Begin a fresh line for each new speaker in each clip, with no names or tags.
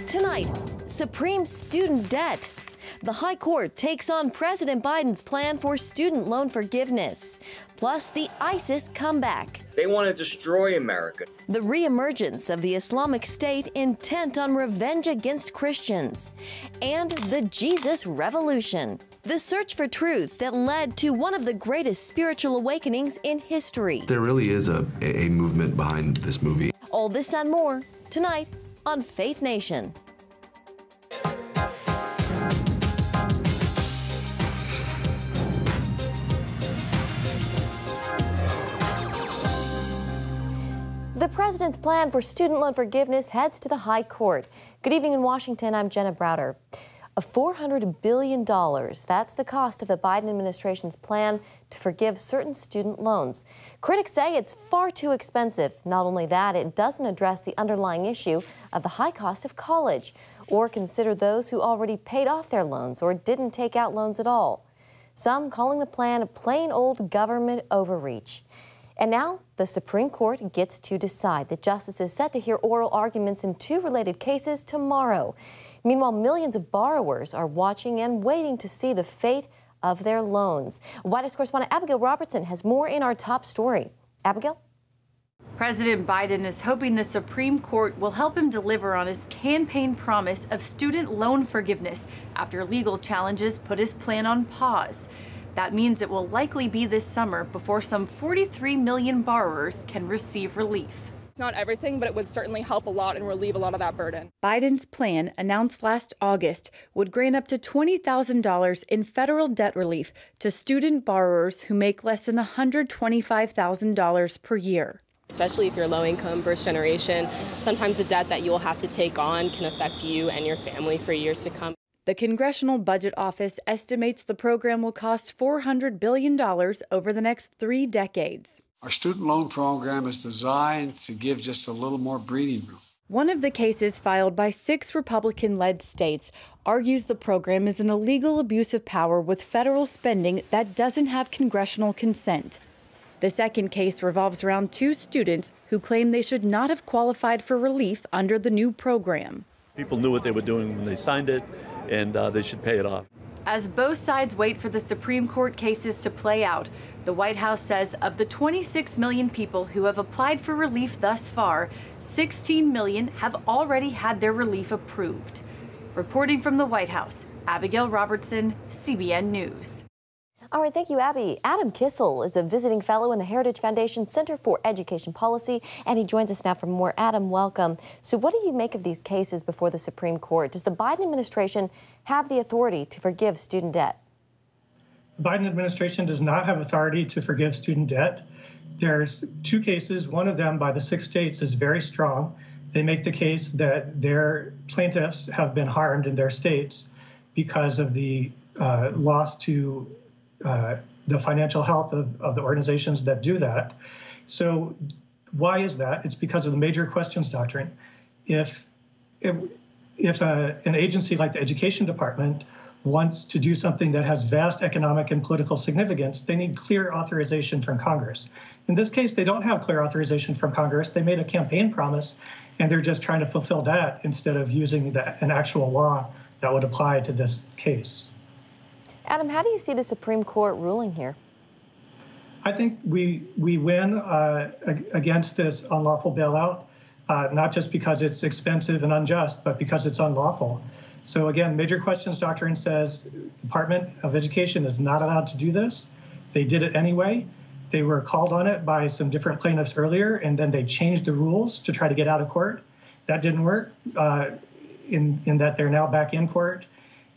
Tonight, supreme student debt. The High Court takes on President Biden's plan for student loan forgiveness. Plus, the ISIS comeback.
They want to destroy America.
The re-emergence of the Islamic State intent on revenge against Christians. And the Jesus Revolution. The search for truth that led to one of the greatest spiritual awakenings in history.
There really is a movement behind this movie.
All this and more tonight on Faith Nation. The president's plan for student loan forgiveness heads to the High Court. Good evening in Washington, I'm Jenna Browder. $400 billion, that's the cost of the Biden administration's plan to forgive certain student loans. Critics say it's far too expensive. Not only that, it doesn't address the underlying issue of the high cost of college or consider those who already paid off their loans or didn't take out loans at all. Some calling the plan a plain old government overreach. And now the Supreme Court gets to decide. The justice is set to hear oral arguments in two related cases tomorrow. Meanwhile, millions of borrowers are watching and waiting to see the fate of their loans. White House correspondent Abigail Robertson has more in our top story. Abigail?
President Biden is hoping the Supreme Court will help him deliver on his campaign promise of student loan forgiveness after legal challenges put his plan on pause. That means it will likely be this summer before some 43 million borrowers can receive relief.
It's not everything, but it would certainly help a lot and relieve a lot of that burden.
Biden's plan, announced last August, would grant up to $20,000 in federal debt relief to student borrowers who make less than $125,000 per year.
Especially if you're low income, first generation, sometimes the debt that you'll have to take on can affect you and your family for years to come.
The Congressional Budget Office estimates the program will cost $400 billion over the next 3 decades.
Our student loan program is designed to give just a little more breathing room.
One of the cases filed by 6 Republican-led states argues the program is an illegal abuse of power with federal spending that doesn't have congressional consent. The second case revolves around 2 students who claim they should not have qualified for relief under the new program.
People knew what they were doing when they signed it, and they should pay it off.
As both sides wait for the Supreme Court cases to play out, the White House says of the 26 million people who have applied for relief thus far, 16 million have already had their relief approved. Reporting from the White House, Abigail Robertson, CBN News.
All right, thank you, Abby. Adam Kissel is a visiting fellow in the Heritage Foundation Center for Education Policy, and he joins us now for more. Adam, welcome. So what do you make of these cases before the Supreme Court? Does the Biden administration have the authority to forgive student debt?
The Biden administration does not have authority to forgive student debt. There's 2 cases. One of them by the 6 states is very strong. They make the case that their plaintiffs have been harmed in their states because of the loss to the financial health of the organizations that do that. So why is that? It's because of the major questions doctrine. If an agency like the Education Department wants to do something that has vast economic and political significance, they need clear authorization from Congress. In this case, they don't have clear authorization from Congress. They made a campaign promise, and they're just trying to fulfill that instead of using an actual law that would apply to this case.
Adam, how do you see the Supreme Court ruling here?
I think we win against this unlawful bailout, not just because it's expensive and unjust, but because it's unlawful. So again, major questions doctrine says the Department of Education is not allowed to do this. They did it anyway. They were called on it by some different plaintiffs earlier, and then they changed the rules to try to get out of court. That didn't work in that they're now back in court.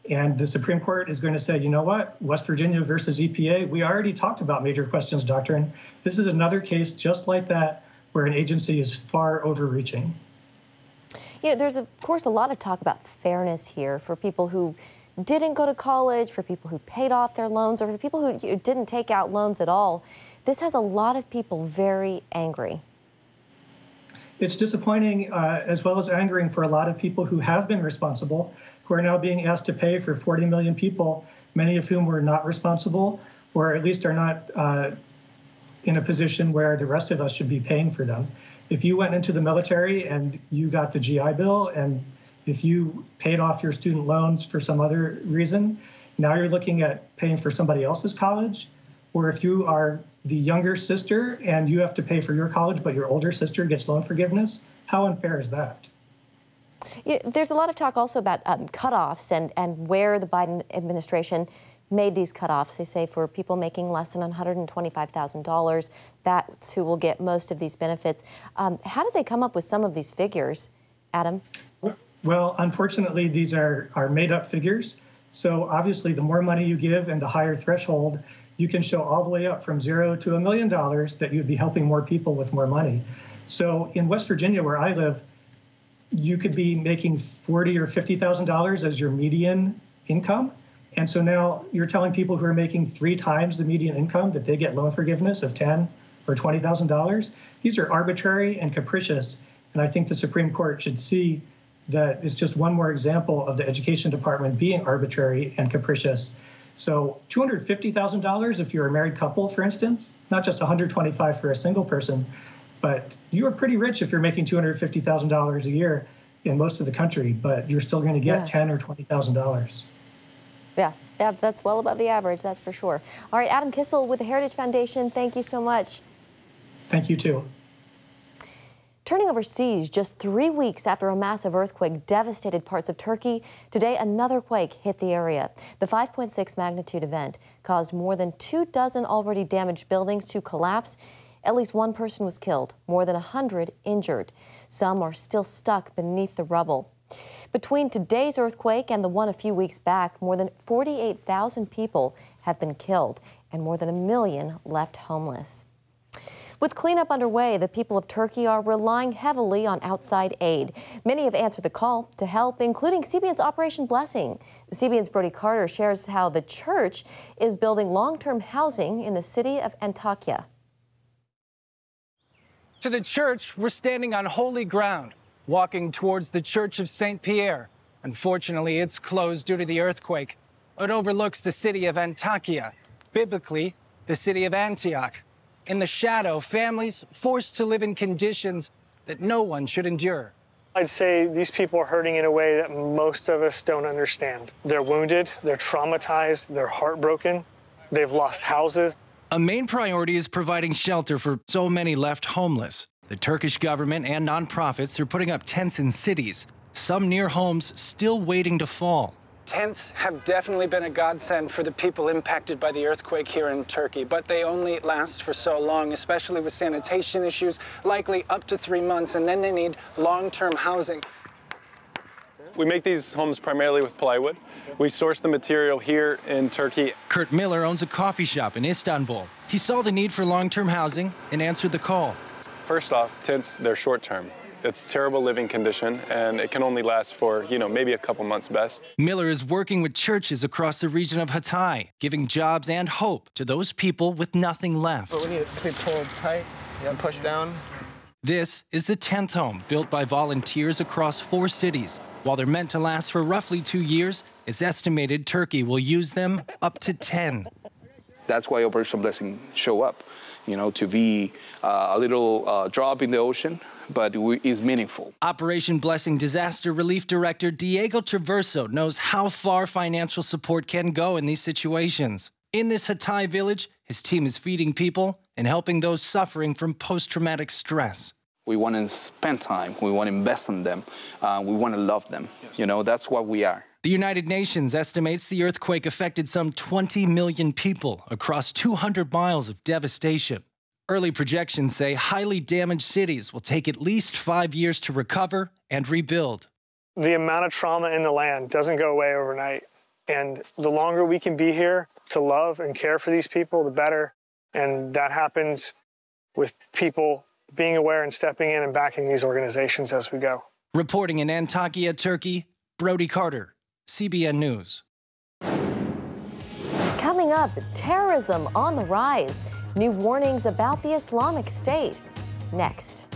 And the Supreme Court is going to say, you know what, West Virginia versus EPA, we already talked about major questions doctrine. This is another case just like that where an agency is far overreaching.
You know, there's, of course, a lot of talk about fairness here for people who didn't go to college, for people who paid off their loans, or for people who didn't take out loans at all. This has a lot of people very angry.
It's disappointing as well as angering for a lot of people who have been responsible, who are now being asked to pay for 40 million people, many of whom were not responsible, or at least are not in a position where the rest of us should be paying for them. If you went into the military and you got the GI Bill, and if you paid off your student loans for some other reason, now you're looking at paying for somebody else's college. Or if you are the younger sister and you have to pay for your college, but your older sister gets loan forgiveness, how unfair is that?
There's a lot of talk also about cutoffs and where the Biden administration made these cutoffs. They say for people making less than $125,000, that's who will get most of these benefits. How did they come up with some of these figures, Adam?
Well, unfortunately, these are made-up figures. So obviously, the more money you give and the higher threshold, you can show all the way up from $0 to $1 million that you'd be helping more people with more money. So in West Virginia, where I live, you could be making $40,000 or $50,000 as your median income. And so now you're telling people who are making 3 times the median income that they get loan forgiveness of $10,000 or $20,000. These are arbitrary and capricious. And I think the Supreme Court should see that it's just one more example of the Education Department being arbitrary and capricious. So $250,000 if you're a married couple, for instance, not just $125,000 for a single person, but you are pretty rich if you're making $250,000 a year in most of the country, but you're still going to get $10,000 or $20,000.
Yeah, that's well above the average, that's for sure. All right, Adam Kissel with the Heritage Foundation, thank you so much.
Thank you, too.
Turning overseas, just 3 weeks after a massive earthquake devastated parts of Turkey, today another quake hit the area. The 5.6 magnitude event caused more than 24 already damaged buildings to collapse. At least 1 person was killed, more than 100 injured. Some are still stuck beneath the rubble. Between today's earthquake and the one a few weeks back, more than 48,000 people have been killed and more than 1 million left homeless. With cleanup underway, the people of Turkey are relying heavily on outside aid. Many have answered the call to help, including CBN's Operation Blessing. CBN's Brody Carter shares how the church is building long-term housing in the city of Antakya.
To the church, we're standing on holy ground, walking towards the Church of St. Pierre. Unfortunately, it's closed due to the earthquake. It overlooks the city of Antakya, biblically, the city of Antioch. In the shadow, families forced to live in conditions that no one should endure.
I'd say these people are hurting in a way that most of us don't understand. They're wounded, they're traumatized, they're heartbroken, they've lost houses.
A main priority is providing shelter for so many left homeless. The Turkish government and nonprofits are putting up tents in cities, some near homes still waiting to fall.
Tents have definitely been a godsend for the people impacted by the earthquake here in Turkey, but they only last for so long, especially with sanitation issues, likely up to 3 months, and then they need long-term housing.
We make these homes primarily with plywood. We source the material here in Turkey.
Kurt Miller owns a coffee shop in Istanbul. He saw the need for long-term housing and answered the call.
First off, tents, they're short-term. It's a terrible living condition, and it can only last for, maybe a couple months best.
Miller is working with churches across the region of Hatay, giving jobs and hope to those people with nothing left.
But we need to pull tight and push down.
This is the 10th home built by volunteers across 4 cities. While they're meant to last for roughly 2 years, it's estimated Turkey will use them up to 10.
That's why Operation Blessing show up, to be a little drop in the ocean, but is meaningful.
Operation Blessing Disaster Relief Director Diego Traverso knows how far financial support can go in these situations. In this Hatay village, his team is feeding people and helping those suffering from post-traumatic stress.
We want to spend time, we want to invest in them, we want to love them.
Yes.
That's what we are.
The United Nations estimates the earthquake affected some 20 million people across 200 miles of devastation. Early projections say highly damaged cities will take at least 5 years to recover and rebuild.
The amount of trauma in the land doesn't go away overnight. And the longer we can be here to love and care for these people, the better. And that happens with people being aware and stepping in and backing these organizations as we go.
Reporting in Antakya, Turkey, Brody Carter, CBN News.
Coming up, terrorism on the rise. New warnings about the Islamic State. Next.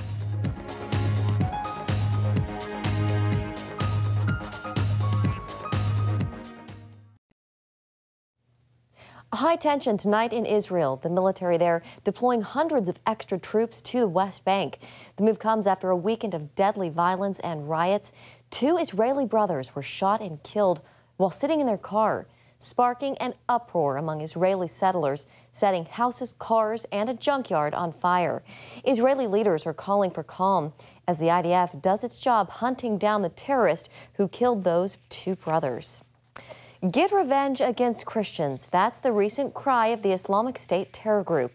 High tension tonight in Israel. The military there deploying hundreds of extra troops to the West Bank. The move comes after a weekend of deadly violence and riots. 2 Israeli brothers were shot and killed while sitting in their car, sparking an uproar among Israeli settlers, setting houses, cars, and a junkyard on fire. Israeli leaders are calling for calm as the IDF does its job hunting down the terrorist who killed those 2 brothers. Get revenge against Christians. That's the recent cry of the Islamic State terror group.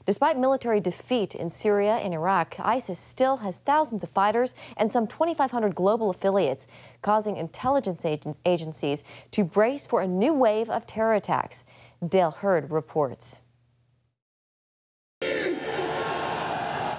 Despite military defeat in Syria and Iraq, ISIS still has thousands of fighters and some 2,500 global affiliates, causing intelligence agencies to brace for a new wave of terror attacks. Dale Hurd reports.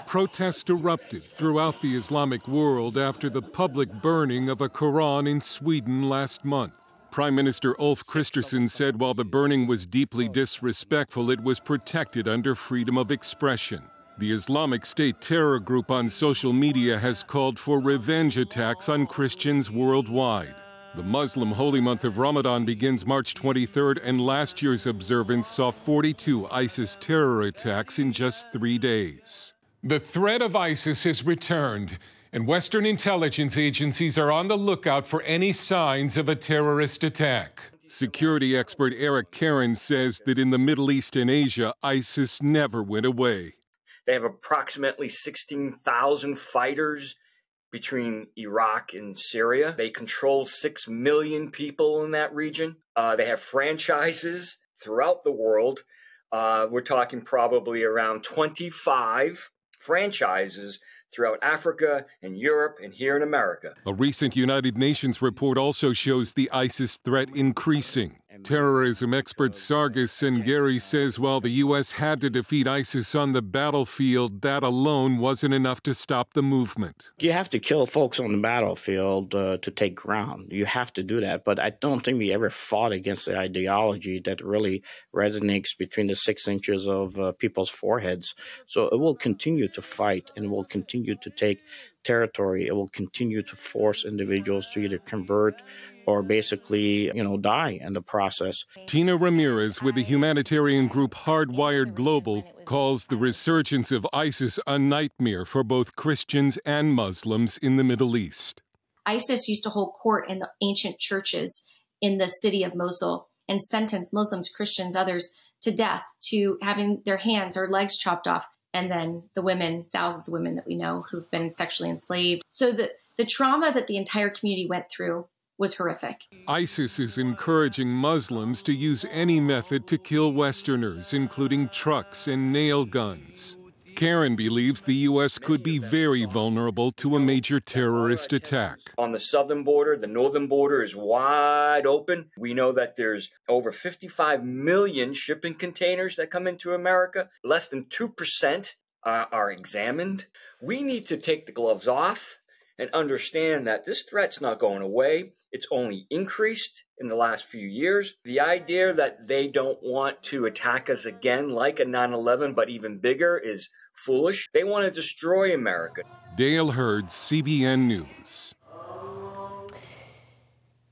Protests erupted throughout the Islamic world after the public burning of a Quran in Sweden last month. Prime Minister Ulf Kristersson said while the burning was deeply disrespectful, it was protected under freedom of expression. The Islamic State terror group on social media has called for revenge attacks on Christians worldwide. The Muslim holy month of Ramadan begins March 23rd, and last year's observance saw 42 ISIS terror attacks in just 3 days. The threat of ISIS has returned, and Western intelligence agencies are on the lookout for any signs of a terrorist attack. Security expert Eric Karen says that in the Middle East and Asia, ISIS never went away.
They have approximately 16,000 fighters between Iraq and Syria. They control 6 million people in that region. They have franchises throughout the world. We're talking probably around 25 franchises throughout Africa and Europe and here in America.
A recent United Nations report also shows the ISIS threat increasing. Terrorism expert Sargis Sengeri says while the U.S. had to defeat ISIS on the battlefield, that alone wasn't enough to stop the movement.
You have to kill folks on the battlefield to take ground. You have to do that. But I don't think we ever fought against the ideology that really resonates between the 6 inches of people's foreheads. So it will continue to fight and will continue to take territory. It will continue to force individuals to either convert or basically, die in the process.
Tina Ramirez with the humanitarian group Hardwired Global calls the resurgence of ISIS a nightmare for both Christians and Muslims in the Middle East.
ISIS used to hold court in the ancient churches in the city of Mosul and sentence Muslims, Christians, others to death, to having their hands or legs chopped off. And then the women, thousands of women that we know who've been sexually enslaved. So the trauma that the entire community went through was horrific.
ISIS is encouraging Muslims to use any method to kill Westerners, including trucks and nail guns. Karen believes the U.S. could be very vulnerable to a major terrorist attack.
On the southern border, the northern border is wide open. We know that there's over 55 million shipping containers that come into America. Less than 2% are examined. We need to take the gloves off and understand that this threat's not going away. It's only increased in the last few years. The idea that they don't want to attack us again like a 9/11, but even bigger, is foolish. They want to destroy America.
Dale Hurd, CBN News.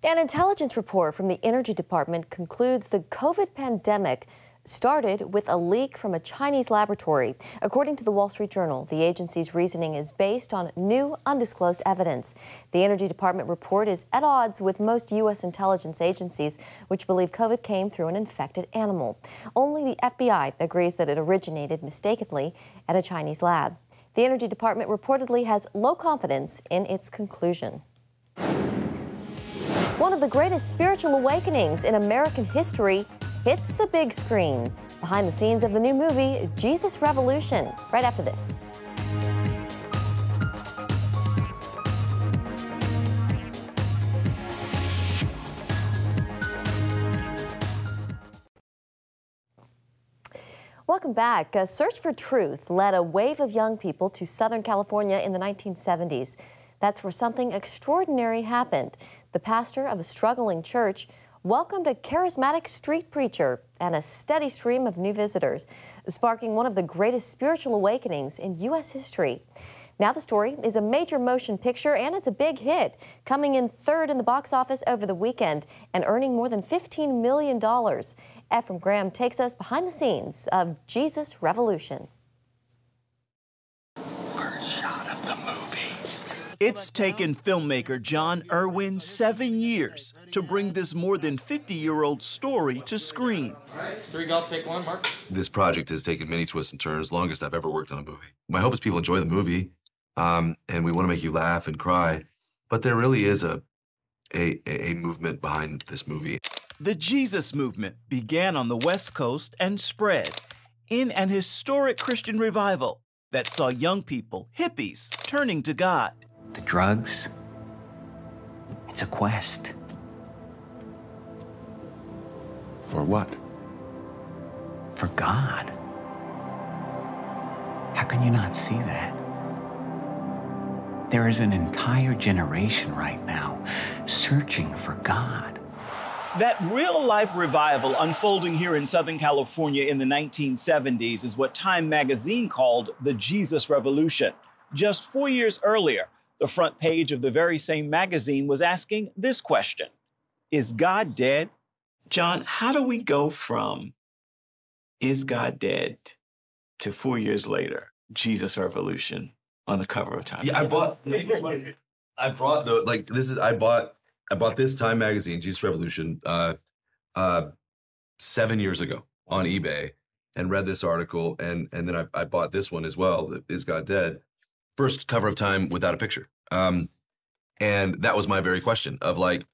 An intelligence report from the Energy Department concludes the COVID pandemic started with a leak from a Chinese laboratory. According to the Wall Street Journal, the agency's reasoning is based on new undisclosed evidence. The Energy Department report is at odds with most U.S. intelligence agencies, which believe COVID came through an infected animal. Only the FBI agrees that it originated mistakenly at a Chinese lab. The Energy Department reportedly has low confidence in its conclusion. One of the greatest spiritual awakenings in American history hits the big screen. Behind the scenes of the new movie, Jesus Revolution, right after this. Welcome back. A search for truth led a wave of young people to Southern California in the 1970s. That's where something extraordinary happened. The pastor of a struggling church welcomed a charismatic street preacher and a steady stream of new visitors, sparking one of the greatest spiritual awakenings in U.S. history. Now the story is a major motion picture, and it's a big hit, coming in third in the box office over the weekend and earning more than $15 million. Ephraim Graham takes us behind the scenes of Jesus Revolution.
First shot of the movie. It's taken filmmaker John Irwin 7 years to bring this more than 50-year-old story to screen.
All right, 3 golf, take 1, Mark.
This project has taken many twists and turns, longest I've ever worked on a movie. My hope is people enjoy the movie, and we want to make you laugh and cry, but there really is a movement behind this movie.
The Jesus movement began on the West Coast and spread in an historic Christian revival that saw young people, hippies, turning to God.
The drugs, it's a quest.
For what?
For God. How can you not see that? There is an entire generation right now searching for God.
That real-life revival unfolding here in Southern California in the 1970s is what Time magazine called the Jesus Revolution. Just 4 years earlier, the front page of the very same magazine was asking this question: is God dead? John, how do we go from "Is God dead" to 4 years later, Jesus Revolution on the cover of Time?
Yeah, I bought this Time magazine, Jesus Revolution, 7 years ago on eBay, and read this article, and then I bought this one as well, Is God Dead? First cover of Time without a picture. And that was my very question of like,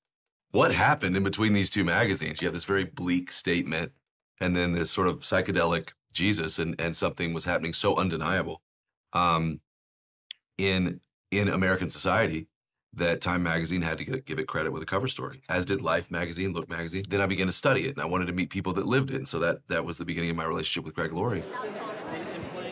what happened in between these two magazines? You have this very bleak statement, and then this sort of psychedelic Jesus, and something was happening so undeniable in American society that Time magazine had to give it credit with a cover story, as did Life magazine, Look magazine. Then I began to study it, and I wanted to meet people that lived it, and so that was the beginning of my relationship with Greg Laurie.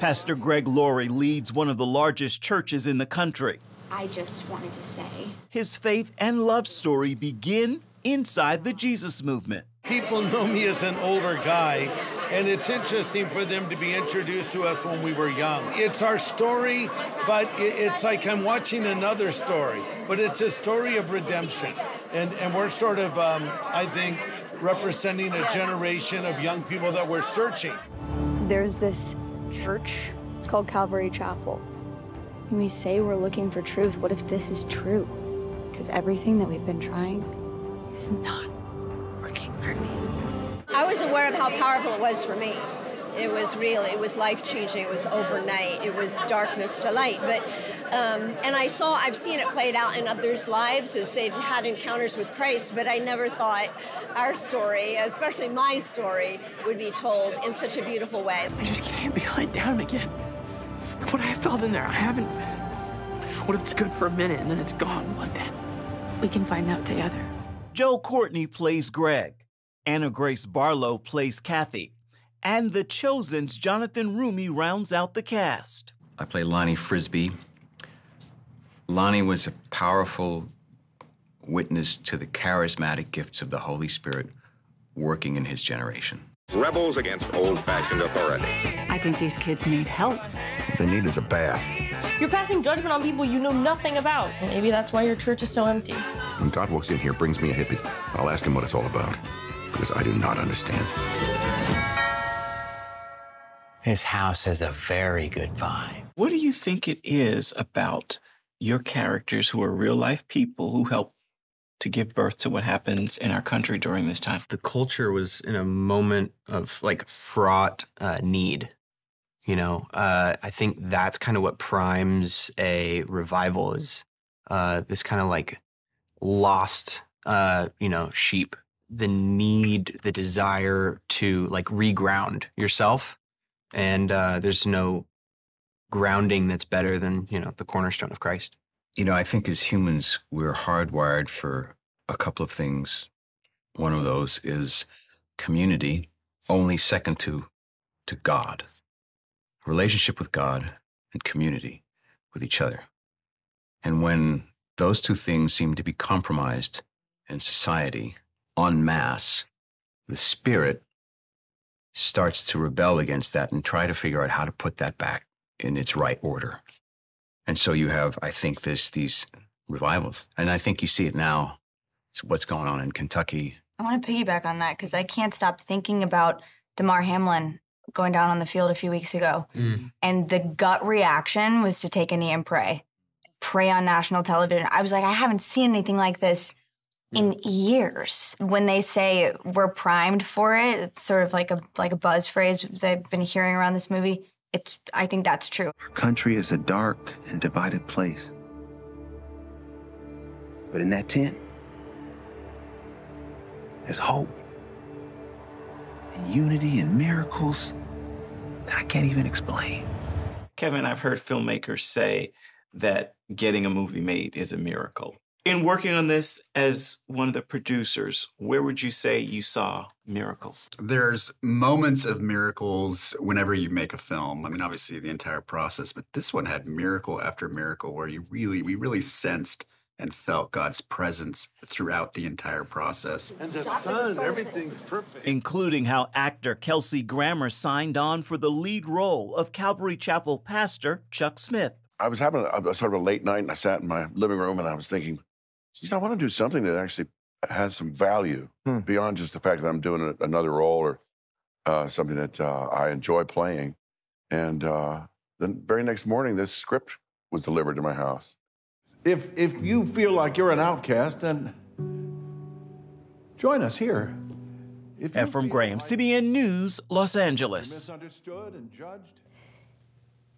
Pastor Greg Laurie leads one of the largest churches in the country.
I just wanted to say,
His faith and love story begin inside the Jesus movement.
People know me as an older guy, and it's interesting for them to be introduced to us when we were young. It's our story, but it's like I'm watching another story, but it's a story of redemption. And we're sort of, I think, representing a generation of young people that were searching.
There's this church, it's called Calvary Chapel. And we say we're looking for truth. What if this is true? Because everything that we've been trying is not working for me.
I was aware of how powerful it was for me. It was real, it was life-changing, it was overnight, it was darkness to light. But, and I've seen it played out in others' lives as they've had encounters with Christ, but I never thought our story, especially my story, would be told in such a beautiful way.
I just can't be let down again. What I felt in there, I haven't. What if it's good for a minute and then it's gone? What then?
We can find out together.
Joe Courtney plays Greg. Anna Grace Barlow plays Kathy. And The Chosen's Jonathan Rumi rounds out the cast.
I play Lonnie Frisbee. Lonnie was a powerful witness to the charismatic gifts of the Holy Spirit working in his generation.
Rebels against old-fashioned authority.
I think these kids need help.
What they need is a bath.
You're passing judgment on people you know nothing about. And maybe that's why your church is so empty.
When God walks in here, brings me a hippie, I'll ask him what it's all about, because I do not understand.
His house has a very good vibe.
What do you think it is about your characters who are real-life people who help to give birth to what happens in our country during this time?
The culture was in a moment of like fraught need. You know, I think that's kind of what primes a revival is this kind of like lost, sheep. The need, the desire to like reground yourself. And there's no grounding that's better than, the cornerstone of Christ.
I think as humans, we're hardwired for a couple of things. One of those is community, only second to God. Relationship with God and community with each other. And when those two things seem to be compromised in society en masse, the Spirit starts to rebel against that and try to figure out how to put that back in its right order. And so you have, I think, these revivals. And I think you see it now. It's what's going on in Kentucky.
I want to piggyback on that because I can't stop thinking about Damar Hamlin going down on the field a few weeks ago. And the gut reaction was to take a knee and pray. Pray on national television. I was like, I haven't seen anything like this in years. When they say we're primed for it, it's sort of like a buzz phrase that I've been hearing around this movie. I think that's true.
Our country is a dark and divided place. But in that tent, there's hope and unity and miracles that I can't even explain.
Kevin, I've heard filmmakers say that getting a movie made is a miracle. In working on this as one of the producers, where would you say you saw miracles?
There's moments of miracles whenever you make a film. I mean, obviously the entire process, but this one had miracle after miracle where we really sensed and felt God's presence throughout the entire process.
And the sun, everything's perfect.
Including how actor Kelsey Grammer signed on for the lead role of Calvary Chapel pastor Chuck Smith.
I was having a sort of a late night, and I sat in my living room, and I was thinking, geez, I want to do something that actually has some value beyond just the fact that I'm doing another role or something that I enjoy playing. And the very next morning, this script was delivered to my house.
If you feel like you're an outcast, then join us here.
Ephraim Graham, CBN News, Los Angeles.
Misunderstood and judged.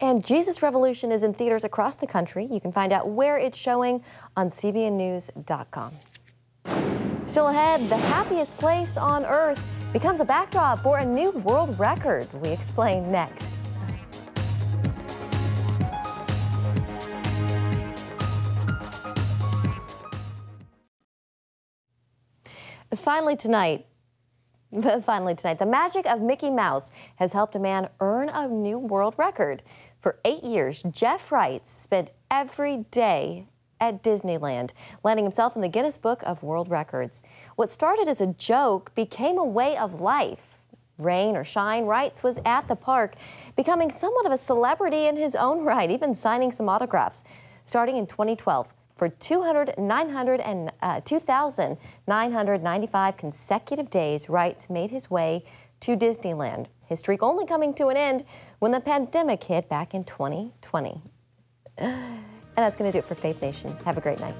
And Jesus Revolution is in theaters across the country. You can find out where it's showing on cbnnews.com. Still ahead, the happiest place on earth becomes a backdrop for a new world record. We explain next. Finally tonight, the magic of Mickey Mouse has helped a man earn a new world record. For 8 years, Jeff Wright spent every day at Disneyland, landing himself in the Guinness Book of World Records. What started as a joke became a way of life. Rain or shine, Wright was at the park, becoming somewhat of a celebrity in his own right, even signing some autographs. Starting in 2012, for 2,995 consecutive days, Wright made his way to Disneyland. His streak only coming to an end when the pandemic hit back in 2020. And that's going to do it for Faith Nation. Have a great night.